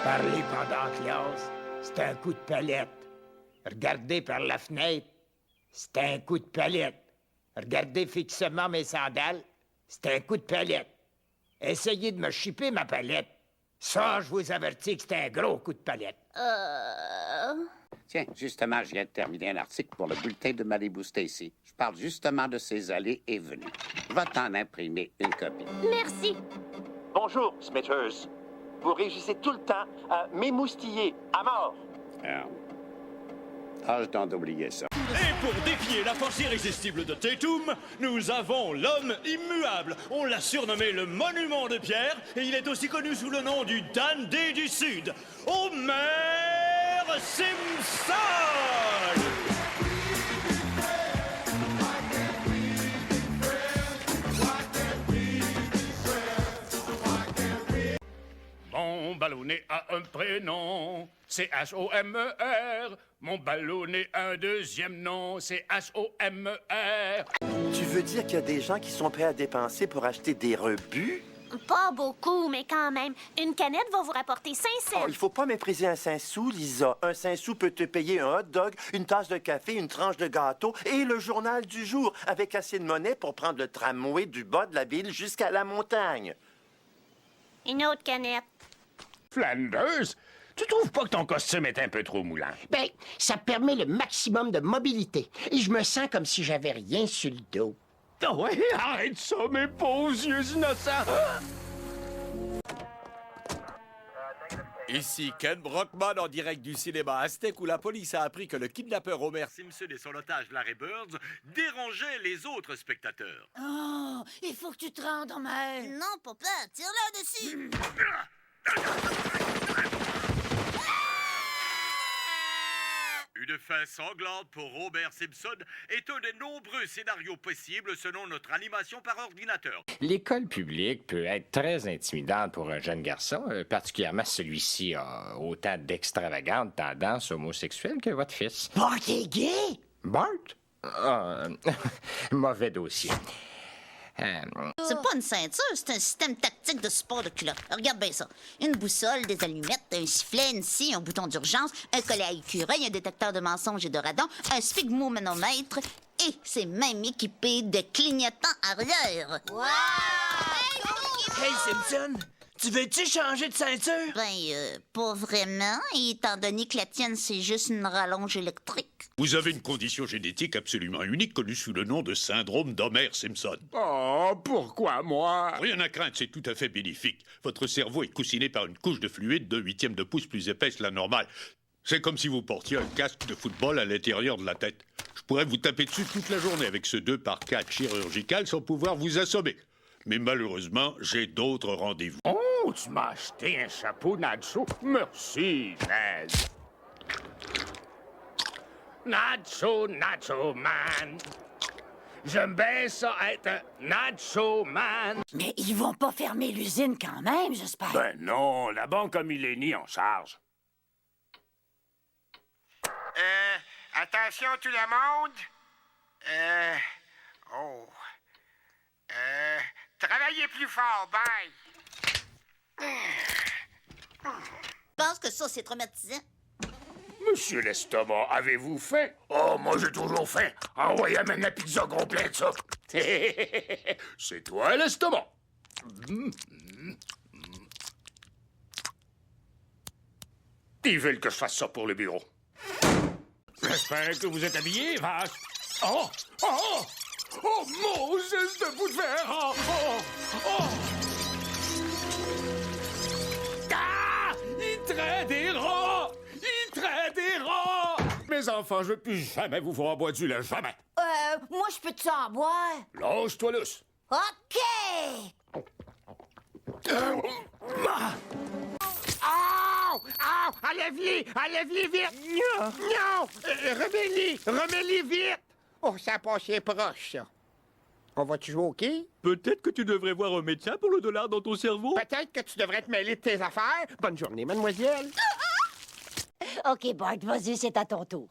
Parler pendant classe, c'est un coup de palette. Regarder par la fenêtre, c'est un coup de palette. Regarder fixement mes sandales, c'est un coup de palette. Essayez de me chipper ma palette. Ça, je vous avertis que c'est un gros coup de palette. Tiens, justement, je viens de terminer un article pour le bulletin de Malibu Stacy. Je parle justement de ses allées et venues. Va t'en imprimer une copie. Merci. Bonjour, Smithers. Vous réussissez tout le temps à m'émoustiller à mort. Tâche d'oublier ça. Et pour défier la force irrésistible de Tatum, nous avons l'homme immuable. On l'a surnommé le monument de pierre et il est aussi connu sous le nom du Dandé du Sud, Homer Simpson! Mon ballonnet a un prénom, c'est H-O-M-E-R. Mon ballonnet a un deuxième nom, c'est H-O-M-E-R. Tu veux dire qu'il y a des gens qui sont prêts à dépenser pour acheter des rebuts? Pas beaucoup, mais quand même. Une canette va vous rapporter 5 cents. Oh, il faut pas mépriser un 5 sous, Lisa. Un 5 sous peut te payer un hot dog, une tasse de café, une tranche de gâteau et le journal du jour, avec assez de monnaie pour prendre le tramway du bas de la ville jusqu'à la montagne. Une autre canette. Flanders, tu trouves pas que ton costume est un peu trop moulant? Ben, ça permet le maximum de mobilité. Et je me sens comme si j'avais rien sur le dos. Oh ouais, arrête ça, mes pauvres yeux innocents! Ici Ken Brockman en direct du cinéma Aztec où la police a appris que le kidnappeur Homer Simpson et son otage Larry Birds dérangeaient les autres spectateurs. Oh, il faut que tu te rendes en mer. Non, papa, tire-la dessus. Une fin sanglante pour Homer Simpson est un des nombreux scénarios possibles selon notre animation par ordinateur. L'école publique peut être très intimidante pour un jeune garçon, particulièrement si celui-ci a autant d'extravagantes tendances homosexuelles que votre fils. Bart est gay? Bart? Mauvais dossier. C'est pas une ceinture, c'est un système tactique de support de culotte. Regarde bien ça. Une boussole, des allumettes, un sifflet, une scie, un bouton d'urgence, un collet à écureuil, un détecteur de mensonges et de radon, un sphygmomanomètre et c'est même équipé de clignotants arrière. Wow! Hey Simpson, tu veux-tu changer de ceinture? Ben, pas vraiment, étant donné que la tienne, c'est juste une rallonge électrique. Vous avez une condition génétique absolument unique connue sous le nom de syndrome d'Homer Simpson. Oh, pourquoi moi? Rien à craindre, c'est tout à fait bénéfique. Votre cerveau est coussiné par une couche de fluide de 1/8 de pouce plus épaisse que la normale. C'est comme si vous portiez un casque de football à l'intérieur de la tête. Je pourrais vous taper dessus toute la journée avec ce 2x4 chirurgical sans pouvoir vous assommer. Mais malheureusement, j'ai d'autres rendez-vous. Oh, tu m'as acheté un chapeau Nacho? Merci, Ned. Nacho, Nacho Man. J'aime bien ça être un Nacho Man. Mais ils vont pas fermer l'usine quand même, j'espère. Ben non, la banque a Millénie en charge. Attention tout le monde. Travaillez plus fort, bye. Je pense que ça, c'est traumatisant. Monsieur l'estomac, avez-vous faim? Oh, moi j'ai toujours faim. Envoyez-moi la pizza complète, ça. C'est toi l'estomac. Ils veulent que je fasse ça pour le bureau. J'espère que vous êtes habillés, vache. Oh! Oh! Oh, Moses de bout de verre! Oh! Oh! Oh! Ah! Il traite des rats! Il traite des rats! Mes enfants, je ne veux plus jamais vous voir boire du lait, jamais. Moi, je peux-tu en boire? Lâche-toi, Luce. OK! Oh! Oh! Enlève-les! Enlève-les vite! Non! Remets-les! Remets-les vite! Oh, ça a passé proche, ça. On va-tu jouer au quai? Peut-être que tu devrais voir un médecin pour le dollar dans ton cerveau. Peut-être que tu devrais te mêler de tes affaires. Bonne journée, mademoiselle. OK, Bart, vas-y, c'est à ton tour.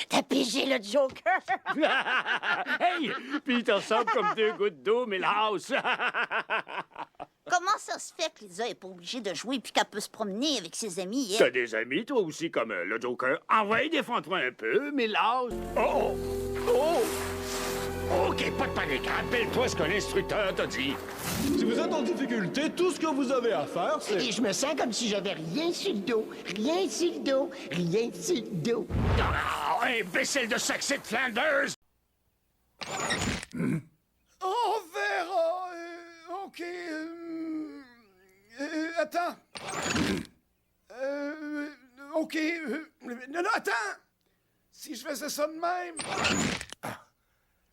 T'as Puis j'ai le Joker. Hey! Puis il te ressemble comme deux gouttes d'eau, Milhouse. Comment ça se fait que Lisa est pas obligée de jouer puis qu'elle peut se promener avec ses amis, T'as elle? des amis, toi aussi, comme le Joker. Envoie, défends-toi un peu, Milhouse. Oh! Oh! OK, pas de panique. Rappelle-toi ce que l'instructeur t'a dit. Si vous êtes en difficulté, tout ce que vous avez à faire, c'est... Et je me sens comme si j'avais rien sur le dos. Rien sur le dos. Rien sur le dos. Ah, imbécile de Saxy de Flanders! On verra. OK. Attends. OK. Non, attends. Si je faisais ça de même...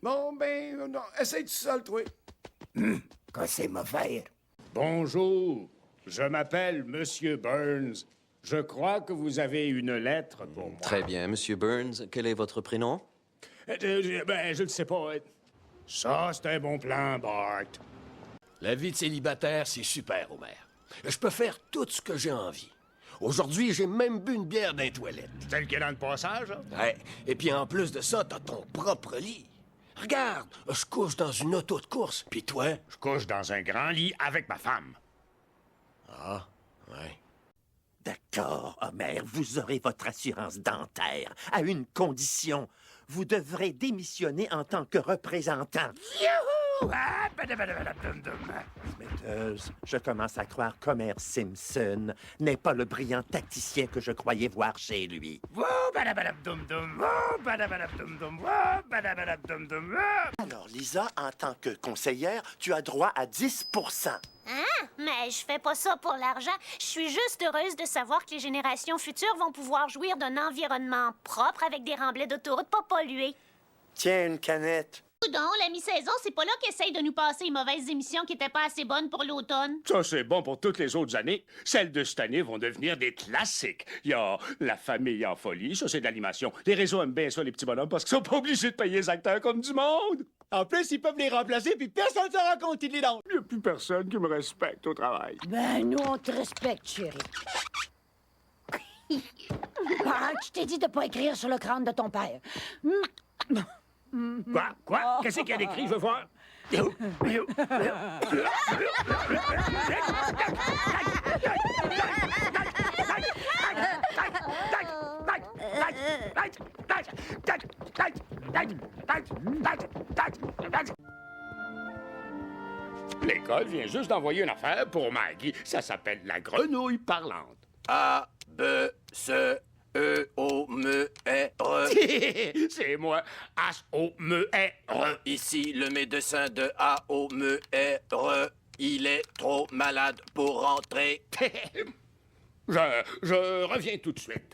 Bon, ben, non. Essaye tout seul, toi. Quand c'est mauvais. Bonjour, je m'appelle Monsieur Burns. Je crois que vous avez une lettre pour moi. Très bien, Monsieur Burns. Quel est votre prénom? Je ne sais pas. Ça, c'est un bon plan, Bart. La vie de célibataire, c'est super, Homer. Je peux faire tout ce que j'ai envie. Aujourd'hui, j'ai même bu une bière dans les toilettes. Celle qui est dans le passage, hein? Ouais. Et puis en plus de ça, t'as ton propre lit. Regarde, je couche dans une auto de course. Puis toi? Je couche dans un grand lit avec ma femme. Ah, ouais. D'accord, Homer, vous aurez votre assurance dentaire, à une condition. Vous devrez démissionner en tant que représentant. Youhou! Smithers, je commence à croire qu'Homer Simpson n'est pas le brillant tacticien que je croyais voir chez lui. Alors, Lisa, en tant que conseillère, tu as droit à 10 Hein? Mais je fais pas ça pour l'argent. Je suis juste heureuse de savoir que les générations futures vont pouvoir jouir d'un environnement propre avec des remblais d'autoroute pas pollués. Tiens, une canette. Coudon, la mi-saison, c'est pas là qu'essaye de nous passer les mauvaises émissions qui étaient pas assez bonnes pour l'automne. Ça, c'est bon pour toutes les autres années. Celles de cette année vont devenir des classiques. Il y a La famille en folie, ça, c'est de l'animation. Les réseaux aiment bien ça, les petits bonhommes, parce qu'ils sont pas obligés de payer les acteurs comme du monde. En plus, ils peuvent les remplacer, puis personne ne se rend compte qu'ils les donnent. Il n'y a plus personne qui me respecte au travail. Ben, nous, on te respecte, chérie. Bart, je t'ai dit de pas écrire sur le crâne de ton père. Quoi? Qu'est-ce qu'il y a d'écrit? Je veux voir. L'école vient juste d'envoyer une affaire pour Maggie. Ça s'appelle la grenouille parlante. A, B, C, E, O, M, E, R. C'est moi. H-O-M-E-R. Ici, le médecin de A, O, M, E, R. Il est trop malade pour rentrer. Je reviens tout de suite.